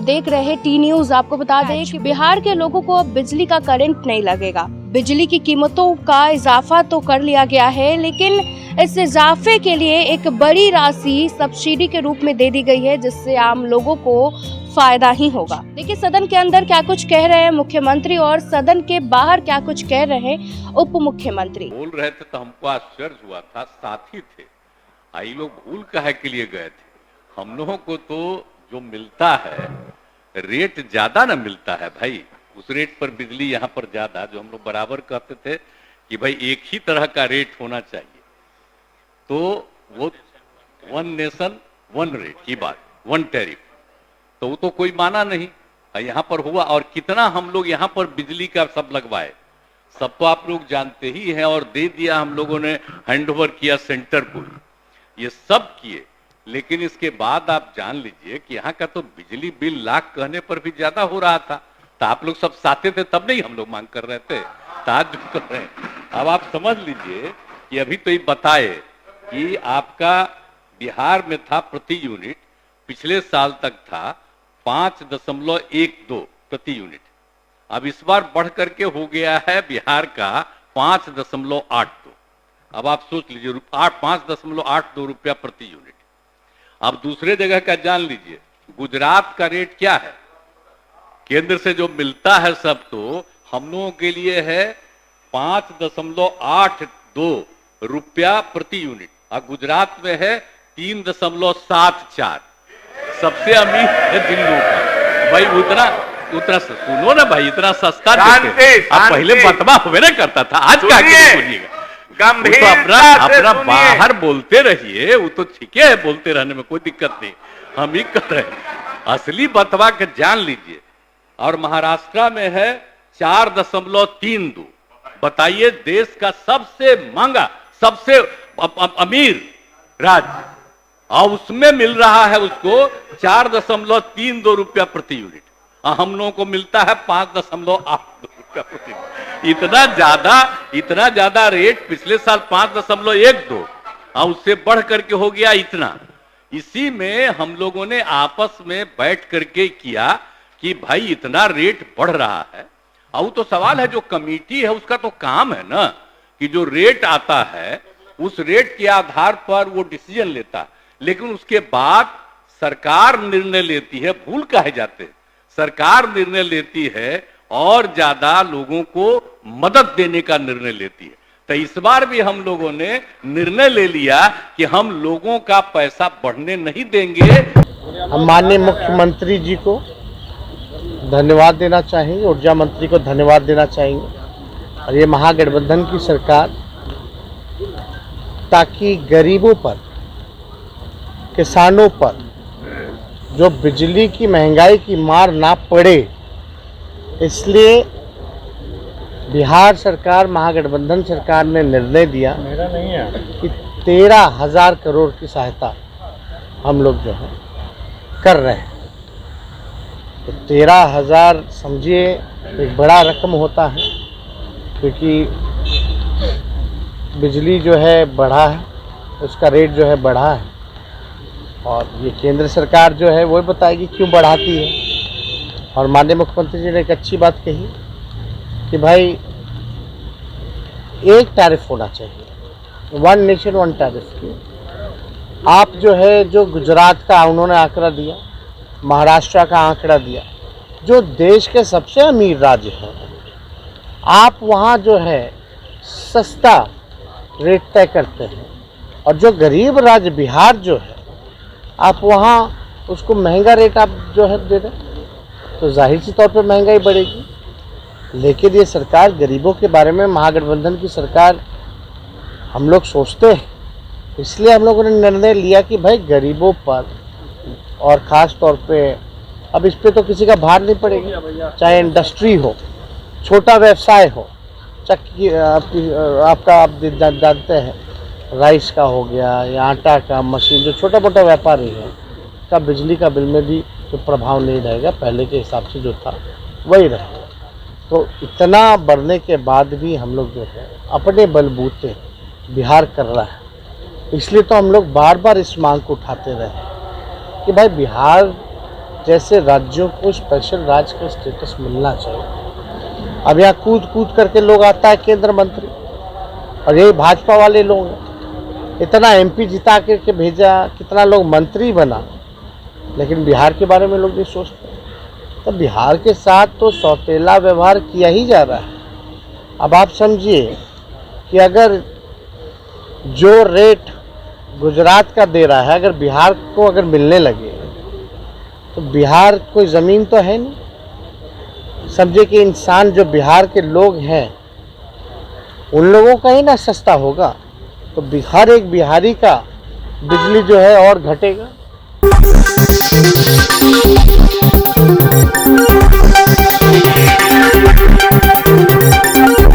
देख रहे हैं टी न्यूज। आपको बता दें कि बिहार के लोगों को अब बिजली का करंट नहीं लगेगा। बिजली की कीमतों का इजाफा तो कर लिया गया है, लेकिन इस इजाफे के लिए एक बड़ी राशि सब्सिडी के रूप में दे दी गई है, जिससे आम लोगों को फायदा ही होगा। देखिए सदन के अंदर क्या कुछ कह रहे हैं मुख्यमंत्री और सदन के बाहर क्या कुछ कह रहे हैं उप मुख्यमंत्री। बोल रहे थे तो हमको आश्चर्य हुआ था, साथी थे। आई लोग भूल काहे के लिए गए थे? हम लोगों को तो जो मिलता है रेट ज्यादा ना मिलता है भाई, उस रेट पर बिजली यहाँ पर ज्यादा, जो हम लोग बराबर कहते थे कि भाई एक ही तरह का रेट होना चाहिए। तो वो वन नेशन वन रेट की बात, वन टैरिफ, तो वो तो कोई माना नहीं, यहाँ पर हुआ। और कितना हम लोग यहाँ पर बिजली का सब लगवाए, सब तो आप लोग जानते ही हैं, और दे दिया हम लोगों ने, हैंडओवर किया सेंटर को, ये सब किए। लेकिन इसके बाद आप जान लीजिए कि यहाँ का तो बिजली बिल लाख कहने पर भी ज्यादा हो रहा था। तो आप लोग सब साथे थे तब नहीं हम लोग मांग कर रहे थे, ताज कर रहे हैं। अब आप समझ लीजिए कि अभी तो ये बताए कि आपका बिहार में था प्रति यूनिट, पिछले साल तक था 5.12 प्रति यूनिट। अब इस बार बढ़ करके हो गया है बिहार का 5.82। अब आप सोच लीजिए 5.82 रुपया प्रति यूनिट। अब दूसरे जगह का जान लीजिए, गुजरात का रेट क्या है? केंद्र से जो मिलता है सब, तो हम लोगों के लिए है 5.82 रुपया प्रति यूनिट, और गुजरात में है 3.74। सबसे अमीर है दिल्ली का भाई। उतना सुनो ना भाई, इतना सस्ता देते। अब पहले बतवा हुए ना करता था, आज का बोलिएगा। तो अपना बाहर बोलते रहिए, वो तो ठीक है, बोलते रहने में कोई दिक्कत नहीं, हम ही कर रहे हैं। असली बतवा के जान लीजिए। और महाराष्ट्र में है 4.32। बताइए, देश का सबसे महंगा, सबसे अमीर राज्य, और उसमें मिल रहा है उसको 4.32 रुपया प्रति यूनिट, और हम लोगों को मिलता है 5.82 रुपया प्रति यूनिट। इतना ज्यादा रेट पिछले साल 5.12, और उससे बढ़ करके हो गया इतना। इसी में हम लोगों ने आपस में बैठ करके किया कि भाई इतना रेट बढ़ रहा है। और तो सवाल है, जो कमेटी है उसका तो काम है ना कि जो रेट आता है उस रेट के आधार पर वो डिसीजन लेता है, लेकिन उसके बाद सरकार निर्णय लेती है। भूल काहे जाते हैं? सरकार निर्णय लेती है और ज्यादा लोगों को मदद देने का निर्णय लेती है। तो इस बार भी हम लोगों ने निर्णय ले लिया कि हम लोगों का पैसा बढ़ने नहीं देंगे। हम माननीय मुख्यमंत्री जी को धन्यवाद देना चाहेंगे, ऊर्जा मंत्री को धन्यवाद देना चाहेंगे, और ये महागठबंधन की सरकार, ताकि गरीबों पर, किसानों पर जो बिजली की महंगाई की मार ना पड़े, इसलिए बिहार सरकार, महागठबंधन सरकार ने निर्णय दिया कि 13,000 करोड़ की सहायता हम लोग जो है कर रहे हैं। तो 13,000 समझिए एक बड़ा रकम होता है, क्योंकि बिजली जो है बढ़ा है, उसका रेट जो है बढ़ा है, और ये केंद्र सरकार जो है वो बताएगी क्यों बढ़ाती है। और माननीय मुख्यमंत्री जी ने एक अच्छी बात कही कि भाई एक टैरिफ होना चाहिए, वन नेशन वन टैरिफ की। आप जो है, जो गुजरात का उन्होंने आंकड़ा दिया, महाराष्ट्र का आंकड़ा दिया, जो देश के सबसे अमीर राज्य हैं, आप वहाँ जो है सस्ता रेट तय करते हैं, और जो गरीब राज्य बिहार जो है, आप वहाँ उसको महंगा रेट आप जो है दे दें, तो जाहिर सी तौर पर महंगाई बढ़ेगी। लेकिन ये सरकार गरीबों के बारे में, महागठबंधन की सरकार, हम लोग सोचते हैं, इसलिए हम लोगों ने निर्णय लिया कि भाई गरीबों पर, और ख़ास तौर पे अब इस पे तो किसी का भार नहीं पड़ेगा, चाहे इंडस्ट्री हो, छोटा व्यवसाय हो, चक्की आपका आप जानते हैं राइस का हो गया, या आटा का मशीन, जो छोटा मोटा व्यापारी है, का बिजली का बिल में भी जो प्रभाव नहीं रहेगा, पहले के हिसाब से जो था वही रहेगा। तो इतना बढ़ने के बाद भी हम लोग जो है अपने बलबूते बिहार कर रहा है। इसलिए तो हम लोग बार बार इस मांग को उठाते रहे कि भाई बिहार जैसे राज्यों को स्पेशल राज्य का स्टेटस मिलना चाहिए। अब यहाँ कूद कूद करके लोग आता है केंद्र मंत्री, और यही भाजपा वाले लोग हैं। इतना एमपी जिता करके भेजा, कितना लोग मंत्री बना, लेकिन बिहार के बारे में लोग नहीं सोचते। तो बिहार के साथ तो सौतेला व्यवहार किया ही जा रहा है। अब आप समझिए कि अगर जो रेट गुजरात का दे रहा है, अगर बिहार को अगर मिलने लगे, तो बिहार कोई ज़मीन तो है नहीं। समझिए कि इंसान जो बिहार के लोग हैं, उन लोगों का ही ना सस्ता होगा, तो हर एक बिहारी का बिजली जो है और घटेगा।